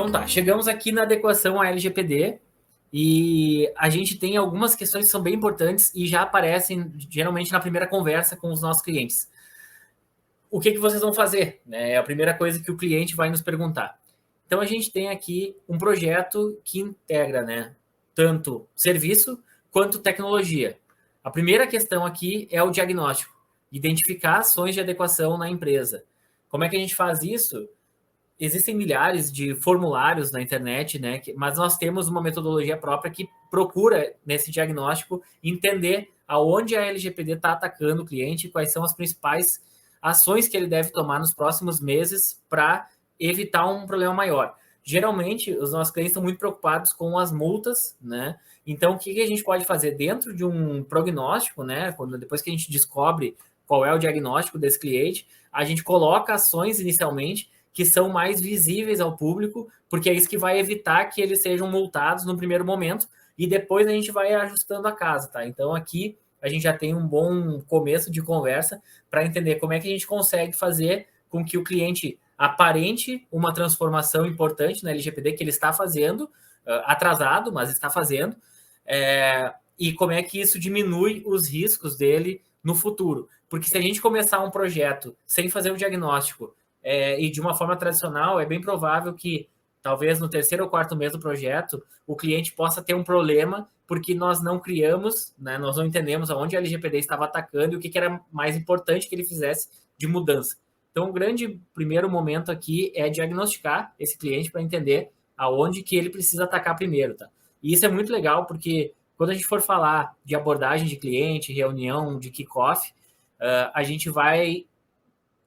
Então tá, chegamos aqui na adequação à LGPD e a gente tem algumas questões que são bem importantes e já aparecem geralmente na primeira conversa com os nossos clientes. O que vocês vão fazer? É a primeira coisa que o cliente vai nos perguntar. Então a gente tem aqui um projeto que integra, tanto serviço quanto tecnologia. A primeira questão aqui é o diagnóstico, identificar ações de adequação na empresa. Como é que a gente faz isso? Existem milhares de formulários na internet, mas nós temos uma metodologia própria que procura, nesse diagnóstico, entender aonde a LGPD está atacando o cliente, quais são as principais ações que ele deve tomar nos próximos meses para evitar um problema maior. Geralmente, os nossos clientes estão muito preocupados com as multas, né? Então, o que a gente pode fazer dentro de um prognóstico, depois que a gente descobre qual é o diagnóstico desse cliente, a gente coloca ações inicialmente que são mais visíveis ao público, porque é isso que vai evitar que eles sejam multados no primeiro momento e depois a gente vai ajustando a casa, tá? Então aqui a gente já tem um bom começo de conversa para entender como é que a gente consegue fazer com que o cliente aparente uma transformação importante na LGPD que ele está fazendo, atrasado, mas está fazendo, e como é que isso diminui os riscos dele no futuro. Porque se a gente começar um projeto sem fazer o diagnóstico e de uma forma tradicional, é bem provável que talvez no terceiro ou quarto mês do projeto o cliente possa ter um problema porque nós não criamos, nós não entendemos aonde a LGPD estava atacando e o que era mais importante que ele fizesse de mudança. Então, o grande primeiro momento aqui é diagnosticar esse cliente para entender aonde que ele precisa atacar primeiro, tá? E isso é muito legal porque quando a gente for falar de abordagem de cliente, reunião de kickoff, a gente vai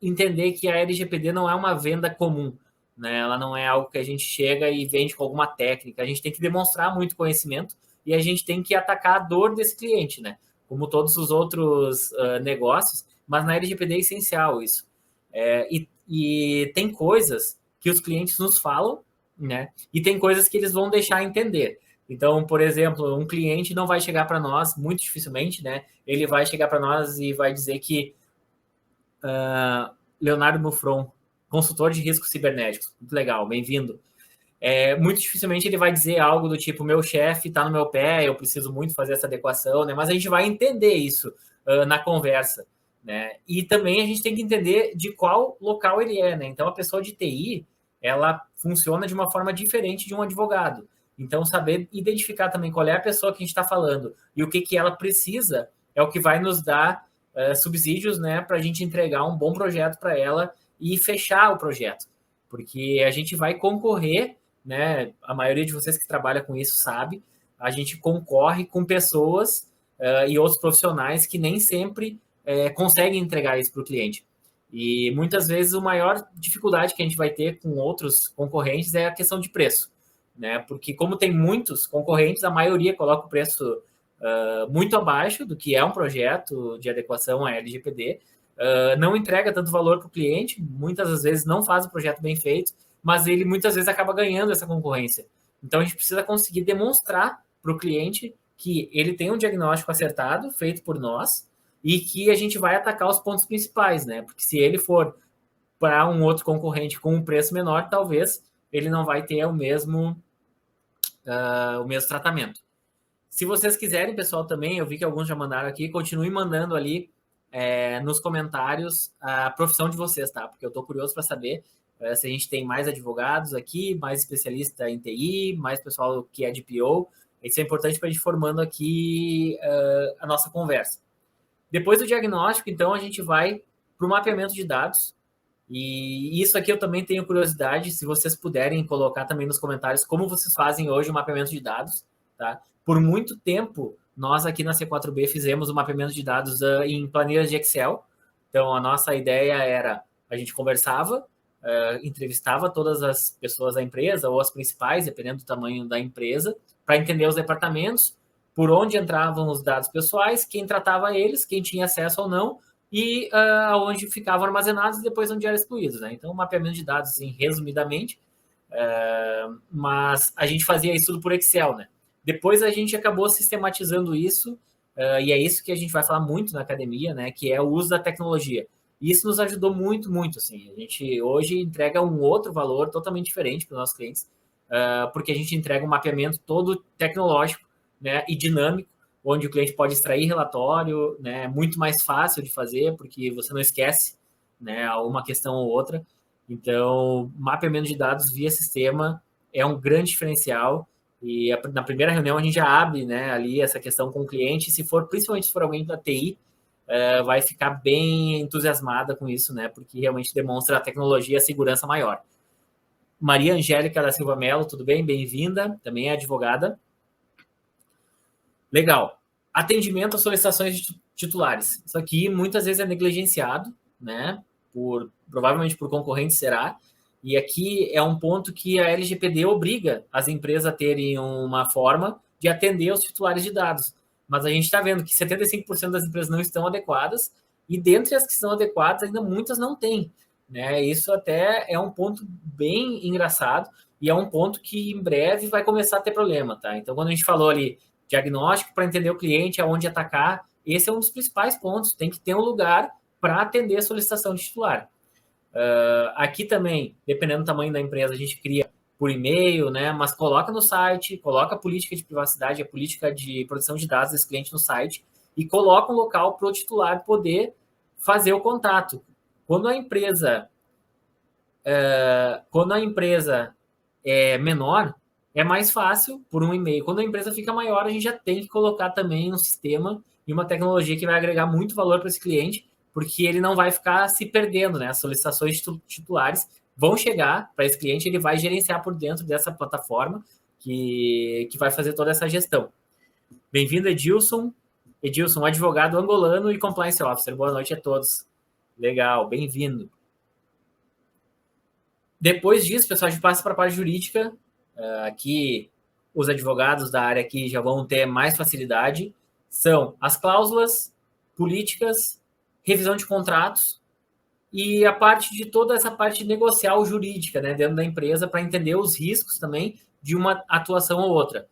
entender que a LGPD não é uma venda comum, né? Ela não é algo que a gente chega e vende com alguma técnica. A gente tem que demonstrar muito conhecimento e a gente tem que atacar a dor desse cliente, né? Como todos os outros negócios, mas na LGPD é essencial isso. E tem coisas que os clientes nos falam, né? E tem coisas que eles vão deixar entender. Então, por exemplo, um cliente não vai chegar para nós, muito dificilmente, né? Ele vai chegar para nós e vai dizer que Leonardo Mufron, consultor de riscos cibernéticos. Muito legal, bem-vindo. Muito dificilmente ele vai dizer algo do tipo, meu chefe está no meu pé, eu preciso muito fazer essa adequação, né? Mas a gente vai entender isso na conversa, né? E também a gente tem que entender de qual local ele é, né? Então, a pessoa de TI, ela funciona de uma forma diferente de um advogado. Então, saber identificar também qual é a pessoa que a gente está falando e o que ela precisa é o que vai nos dar subsídios, né, para a gente entregar um bom projeto para ela e fechar o projeto, porque a gente vai concorrer, né? A maioria de vocês que trabalha com isso sabe, a gente concorre com pessoas e outros profissionais que nem sempre conseguem entregar isso para o cliente. E muitas vezes a maior dificuldade que a gente vai ter com outros concorrentes é a questão de preço, né? Porque como tem muitos concorrentes, a maioria coloca o preço muito abaixo do que é um projeto de adequação à LGPD, não entrega tanto valor para o cliente, muitas das vezes não faz o projeto bem feito, mas ele muitas vezes acaba ganhando essa concorrência. Então a gente precisa conseguir demonstrar para o cliente que ele tem um diagnóstico acertado, feito por nós, e que a gente vai atacar os pontos principais, né? Porque se ele for para um outro concorrente com um preço menor, talvez ele não vai ter o mesmo tratamento. Se vocês quiserem, pessoal, também, eu vi que alguns já mandaram aqui, continuem mandando ali nos comentários a profissão de vocês, tá? Porque eu estou curioso para saber se a gente tem mais advogados aqui, mais especialista em TI, mais pessoal que é de PO. Isso é importante para a gente formando aqui a nossa conversa. Depois do diagnóstico, então, a gente vai para o mapeamento de dados. E isso aqui eu também tenho curiosidade, se vocês puderem colocar também nos comentários como vocês fazem hoje o mapeamento de dados, tá? Por muito tempo, nós aqui na C4B fizemos o mapeamento de dados em planilhas de Excel. Então, a nossa ideia era, a gente conversava, entrevistava todas as pessoas da empresa, ou as principais, dependendo do tamanho da empresa, para entender os departamentos, por onde entravam os dados pessoais, quem tratava eles, quem tinha acesso ou não, e onde ficavam armazenados e depois onde eram excluídos, né? Então, mapeamento de dados, assim, resumidamente, mas a gente fazia isso tudo por Excel, né? Depois a gente acabou sistematizando isso, e é isso que a gente vai falar muito na academia, né? Que é o uso da tecnologia. E isso nos ajudou muito, muito, assim. A gente hoje entrega um outro valor totalmente diferente para os nossos clientes, porque a gente entrega um mapeamento todo tecnológico, né, e dinâmico, onde o cliente pode extrair relatório, né, muito mais fácil de fazer, porque você não esquece, né, uma questão ou outra. Então, mapeamento de dados via sistema é um grande diferencial. E na primeira reunião a gente já abre, né, ali essa questão com o cliente. Se for, principalmente se for alguém da TI, vai ficar bem entusiasmada com isso, né, porque realmente demonstra a tecnologia e a segurança maior. Maria Angélica da Silva Mello, tudo bem? Bem-vinda, também é advogada. Legal. Atendimento às solicitações de titulares. Isso aqui muitas vezes é negligenciado, né? Provavelmente por concorrente será. E aqui é um ponto que a LGPD obriga as empresas a terem uma forma de atender os titulares de dados. Mas a gente está vendo que 75% das empresas não estão adequadas e dentre as que estão adequadas ainda muitas não têm. Né? Isso até é um ponto bem engraçado e é um ponto que em breve vai começar a ter problema. Tá? Então, quando a gente falou ali diagnóstico para entender o cliente, aonde atacar, esse é um dos principais pontos. Tem que ter um lugar para atender a solicitação de titular. Aqui também, dependendo do tamanho da empresa, a gente cria por e-mail, né? Mas coloca no site, coloca a política de privacidade, a política de proteção de dados desse cliente no site e coloca um local para o titular poder fazer o contato. Quando a empresa é menor, é mais fácil por um e-mail. Quando a empresa fica maior, a gente já tem que colocar também um sistema e uma tecnologia que vai agregar muito valor para esse cliente, porque ele não vai ficar se perdendo, né? As solicitações titulares vão chegar para esse cliente, ele vai gerenciar por dentro dessa plataforma que vai fazer toda essa gestão. Bem-vindo, Edilson. Edilson, advogado angolano e compliance officer. Boa noite a todos. Legal, bem-vindo. Depois disso, pessoal, a gente passa para a parte jurídica. Aqui, os advogados da área aqui já vão ter mais facilidade. São as cláusulas, políticas, revisão de contratos e a parte de toda essa parte negocial jurídica, né, dentro da empresa para entender os riscos também de uma atuação ou outra.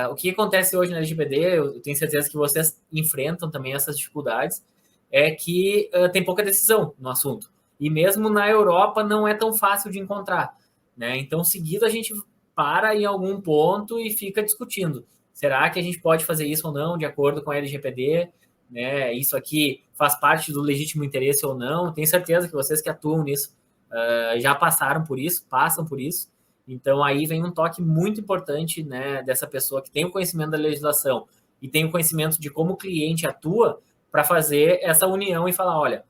O que acontece hoje na LGPD, eu tenho certeza que vocês enfrentam também essas dificuldades, é que tem pouca decisão no assunto. E mesmo na Europa não é tão fácil de encontrar. Né? Então, seguido, a gente para em algum ponto e fica discutindo. Será que a gente pode fazer isso ou não, de acordo com a LGPD? Né? Isso aqui faz parte do legítimo interesse ou não? Tenho certeza que vocês que atuam nisso já passaram por isso, passam por isso. Então, aí vem um toque muito importante, né, dessa pessoa que tem o conhecimento da legislação e tem o conhecimento de como o cliente atua para fazer essa união e falar, olha,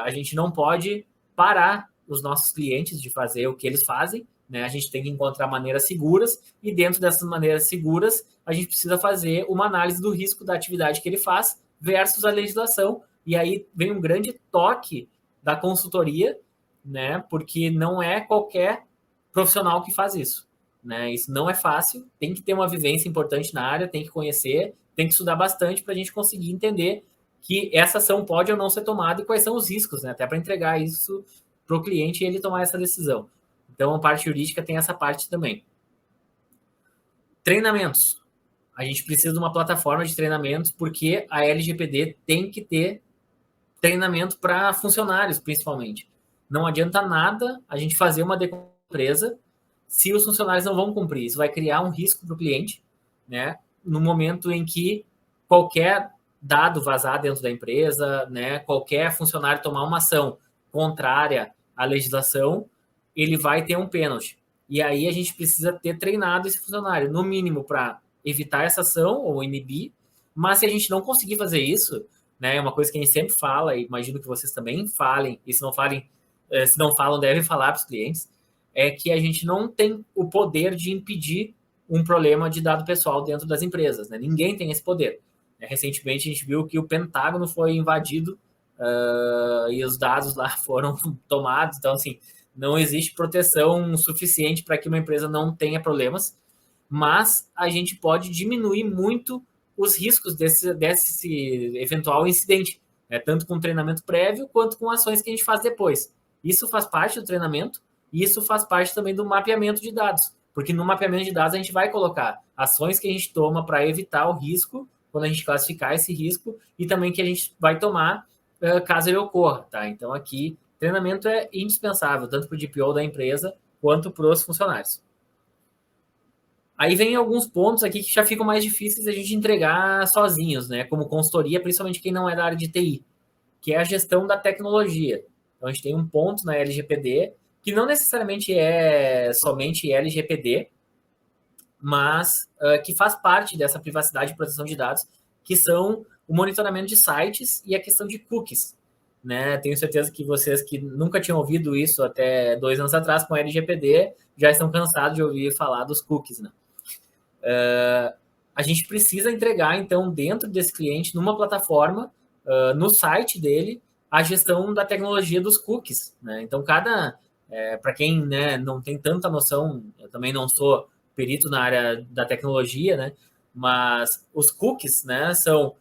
a gente não pode parar os nossos clientes de fazer o que eles fazem, né? A gente tem que encontrar maneiras seguras e dentro dessas maneiras seguras a gente precisa fazer uma análise do risco da atividade que ele faz versus a legislação. E aí vem um grande toque da consultoria, né? Porque não é qualquer profissional que faz isso, né? Isso não é fácil, tem que ter uma vivência importante na área, tem que conhecer, tem que estudar bastante para a gente conseguir entender que essa ação pode ou não ser tomada e quais são os riscos, né? Até para entregar isso para o cliente e ele tomar essa decisão. Então, a parte jurídica tem essa parte também. Treinamentos. A gente precisa de uma plataforma de treinamentos porque a LGPD tem que ter treinamento para funcionários, principalmente. Não adianta nada a gente fazer uma empresa se os funcionários não vão cumprir. Isso vai criar um risco para o cliente, né? No momento em que qualquer dado vazar dentro da empresa, né? Qualquer funcionário tomar uma ação contrária à legislação, ele vai ter um pênalti. E aí a gente precisa ter treinado esse funcionário, no mínimo, para evitar essa ação ou inibir. Mas se a gente não conseguir fazer isso, né? É uma coisa que a gente sempre fala, e imagino que vocês também falem, e se não falam, devem falar para os clientes, é que a gente não tem o poder de impedir um problema de dado pessoal dentro das empresas. Né? Ninguém tem esse poder. Recentemente, a gente viu que o Pentágono foi invadido e os dados lá foram tomados. Então, assim, não existe proteção suficiente para que uma empresa não tenha problemas, mas a gente pode diminuir muito os riscos desse eventual incidente, né? Tanto com treinamento prévio quanto com ações que a gente faz depois. Isso faz parte do treinamento e isso faz parte também do mapeamento de dados, porque no mapeamento de dados a gente vai colocar ações que a gente toma para evitar o risco, quando a gente classificar esse risco, e também que a gente vai tomar caso ele ocorra. Tá? Então, aqui, treinamento é indispensável, tanto para o DPO da empresa quanto para os funcionários. Aí vem alguns pontos aqui que já ficam mais difíceis a gente entregar sozinhos, né? Como consultoria, principalmente quem não é da área de TI, que é a gestão da tecnologia. Então, a gente tem um ponto na LGPD, que não necessariamente é somente LGPD, mas que faz parte dessa privacidade e proteção de dados, que são o monitoramento de sites e a questão de cookies. Né? Tenho certeza que vocês que nunca tinham ouvido isso até 2 anos atrás com a LGPD já estão cansados de ouvir falar dos cookies. Né? A gente precisa entregar, então, dentro desse cliente, numa plataforma, no site dele, a gestão da tecnologia dos cookies. Né? Então, para quem, né, não tem tanta noção, eu também não sou perito na área da tecnologia, né? Mas os cookies, né, são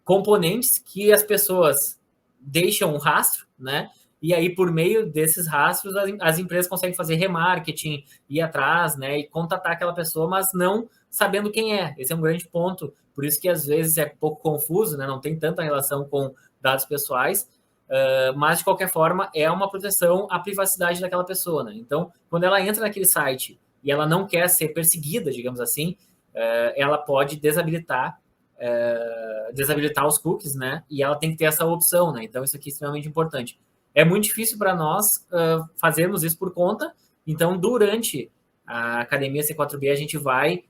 componentes que as pessoas deixam um rastro, né? E aí, por meio desses rastros, as empresas conseguem fazer remarketing, ir atrás, né? E contatar aquela pessoa, mas não sabendo quem é. Esse é um grande ponto. Por isso que, às vezes, é um pouco confuso, né? Não tem tanta relação com dados pessoais. Mas, de qualquer forma, é uma proteção à privacidade daquela pessoa, né? Então, quando ela entra naquele site e ela não quer ser perseguida, digamos assim, ela pode desabilitar os cookies, né? E ela tem que ter essa opção, né? Então, isso aqui é extremamente importante. É muito difícil para nós fazermos isso por conta. Então, durante a Academia C4B, a gente vai,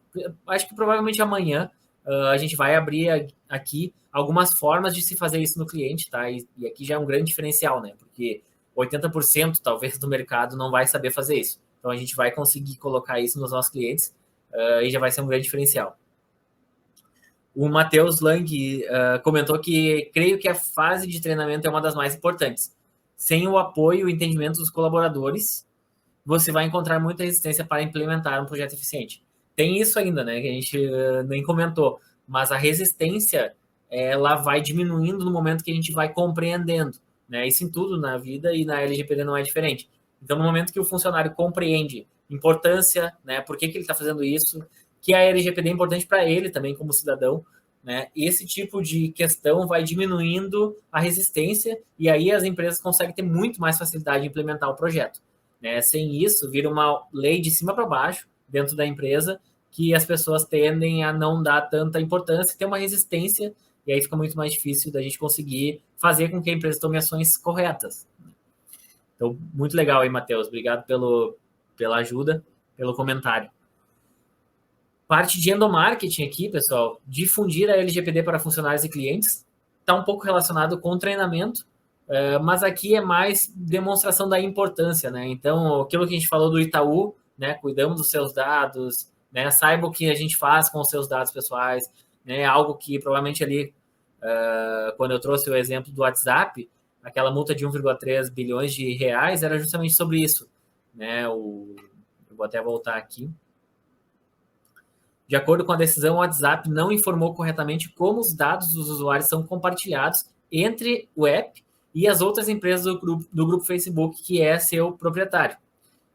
acho que provavelmente amanhã, a gente vai abrir aqui algumas formas de se fazer isso no cliente, tá? E aqui já é um grande diferencial, né? Porque 80% talvez do mercado não vai saber fazer isso. Então, a gente vai conseguir colocar isso nos nossos clientes e já vai ser um grande diferencial. O Matheus Lang comentou que creio que a fase de treinamento é uma das mais importantes. Sem o apoio e o entendimento dos colaboradores, você vai encontrar muita resistência para implementar um projeto eficiente. Tem isso ainda, né, que a gente nem comentou, mas a resistência ela vai diminuindo no momento que a gente vai compreendendo, né? Isso em tudo na vida e na LGPD não é diferente. Então, no momento que o funcionário compreende importância, né, por que ele está fazendo isso, que a LGPD é importante para ele também como cidadão, né? Esse tipo de questão vai diminuindo a resistência e aí as empresas conseguem ter muito mais facilidade de implementar o projeto. Né? Sem isso, vira uma lei de cima para baixo dentro da empresa que as pessoas tendem a não dar tanta importância, ter uma resistência, e aí fica muito mais difícil da gente conseguir fazer com que a empresa tome ações corretas. Então, muito legal aí, Matheus. Obrigado pela ajuda, pelo comentário. Parte de endomarketing aqui, pessoal, difundir a LGPD para funcionários e clientes, está um pouco relacionado com treinamento, mas aqui é mais demonstração da importância, né? Então, aquilo que a gente falou do Itaú, né? Cuidamos dos seus dados, né? Saiba o que a gente faz com os seus dados pessoais, né? Algo que provavelmente ali, quando eu trouxe o exemplo do WhatsApp, aquela multa de 1,3 bilhões de reais era justamente sobre isso, né? Eu vou até voltar aqui. De acordo com a decisão, o WhatsApp não informou corretamente como os dados dos usuários são compartilhados entre o app e as outras empresas do grupo Facebook, que é seu proprietário.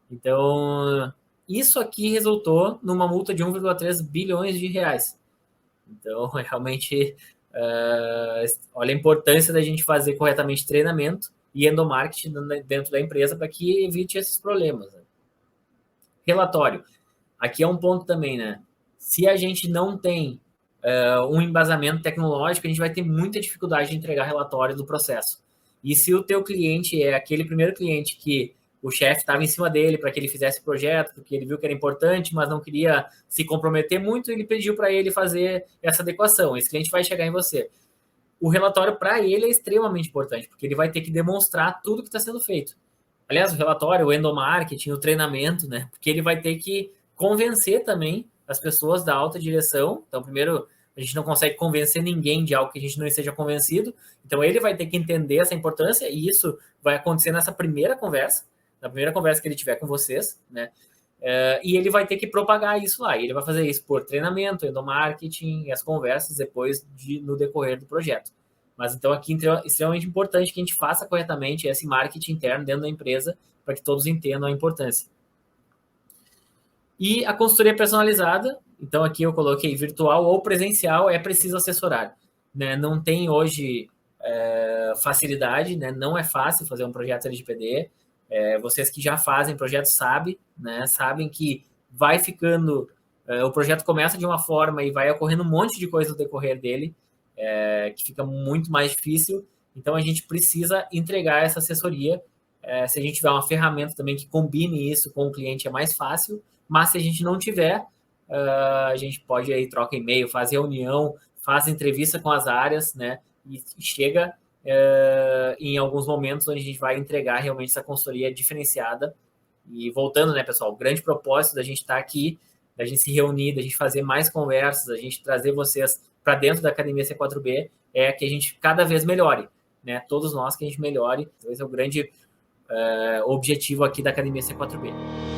Então, isso aqui resultou numa multa de 1,3 bilhões de reais. Então, realmente, olha a importância da gente fazer corretamente treinamento e endomarketing dentro da empresa para que evite esses problemas. Né? Relatório. Aqui é um ponto também, né? Se a gente não tem um embasamento tecnológico, a gente vai ter muita dificuldade de entregar relatório do processo. E se o teu cliente é aquele primeiro cliente que o chefe estava em cima dele para que ele fizesse o projeto, porque ele viu que era importante, mas não queria se comprometer muito, ele pediu para ele fazer essa adequação. Esse cliente vai chegar em você. O relatório, para ele, é extremamente importante, porque ele vai ter que demonstrar tudo que está sendo feito. Aliás, o relatório, o endomarketing, o treinamento, né? Porque ele vai ter que convencer também as pessoas da alta direção. Então, primeiro, a gente não consegue convencer ninguém de algo que a gente não esteja convencido. Então, ele vai ter que entender essa importância e isso vai acontecer nessa primeira conversa, na primeira conversa que ele tiver com vocês, né? E ele vai ter que propagar isso lá. E ele vai fazer isso por treinamento, endomarketing e as conversas depois no decorrer do projeto. Mas então aqui é extremamente importante que a gente faça corretamente esse marketing interno dentro da empresa para que todos entendam a importância. E a consultoria personalizada, então aqui eu coloquei virtual ou presencial, é preciso assessorar. Né? Não tem hoje facilidade, né? Não é fácil fazer um projeto LGPD. Vocês que já fazem projetos sabem, né? Sabem que vai ficando... o projeto começa de uma forma e vai ocorrendo um monte de coisa no decorrer dele, que fica muito mais difícil. Então, a gente precisa entregar essa assessoria. Se a gente tiver uma ferramenta também que combine isso com o cliente, é mais fácil. Mas se a gente não tiver, a gente pode aí troca e-mail, faz reunião, faz entrevista com as áreas, né? E chega em alguns momentos onde a gente vai entregar realmente essa consultoria diferenciada. E voltando, né, pessoal, o grande propósito da gente estar aqui, da gente se reunir, da gente fazer mais conversas, da gente trazer vocês para dentro da Academia C4B, é que a gente cada vez melhore, né? Todos nós que a gente melhore. Esse é o grande objetivo aqui da Academia C4B.